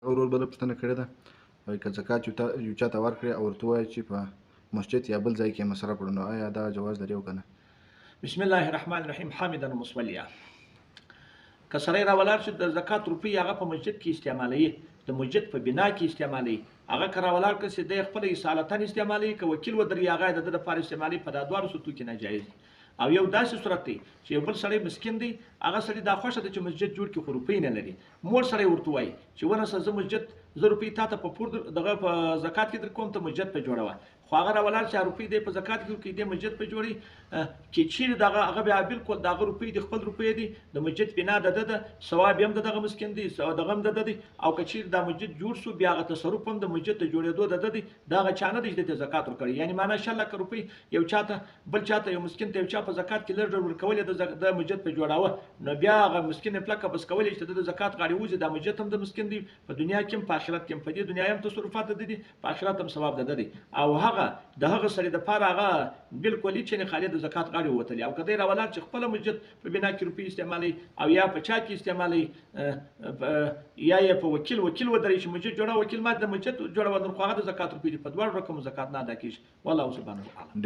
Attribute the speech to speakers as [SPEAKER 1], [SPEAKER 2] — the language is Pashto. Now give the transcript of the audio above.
[SPEAKER 1] ورور بله پوښتنه کړې ده وایي که زکات یو چا ته ورکړې او ورته ووایي چې په مسجد یا بل ځای کې مصرف کړو نو آیا دا جواز لري او که نه؟
[SPEAKER 2] بسم الله الرحمن الرحیم حامدا ومصلیا. که سړی راولاړ شي د زکات روپۍ هغه په مسجد کې استعمالوي، د مسجد په بنا کې استعمالوي، هغه که راولاړ کړي چې دی خپله اصالتاً استعمالوي، که وکیل ودري هغه د ده دپاره استعمالوي، په دا دواړو صورتو کې ناجایز دي. او یو داسې صورت دی چې یو بل سړی مسکین دی، هغه سړي دا خوښه ده چې مسجد جوړ کړي خو روپۍ نه لري، مور سړی ورته وایي چې ونسه زه مسجد زه روپۍ تا ته په پور دغه په زکات کې در کوم ته مسجد په جوړوه، خو هغه راولاړ چې روپۍ دی په زکات کې ورکړي دی مسجد په جوړوي کې چیرې دغه هغه بیا بالکل د هغه روپۍ د خپل روپۍ دي د مسجد بنا د ده ده، ثواب یې هم د دغه مسکین دی دغه هم د ده دی، او که چیرې دا مسجد جوړ شو بیا هغه تصرف هم د مسجد د جوړېدو د ده دی، د هغه چا نه دی چې د زکات ورکړي. یعنې معنا 100 لکه روپۍ یو چاته بل چاته یو مسکین ته یو چا په زکات کې لږ ډول ورکولې د مسجد په جوړاوه، نو بیا هغه مسکین یې پلکه بس کولې چې د زکات غاړې وځي، دا مسجد هم د مسکین دی په دنیا کې هم په آخرت کې هم، په دې دنیا هم تصرفات د ده دي، په آخرت هم ثواب د ده دی، او هغه د هغه سړي دپاره هغه بالکل هېڅ نه خالي د زکات غاړې ووتلې. او که دی راولاړ چې خپله مسجد په بنا کې روپۍ استعمالوي او یا په چا کې استعمالوي یا یې په وکیل ودرې چې مسجد جوړه وکیل ما د مسجد جوړوه، نو خو هغه د زکات روپۍ دي، په دواړو رقمو زکات نه ادا کېږي. والله سبحانه وتعالی.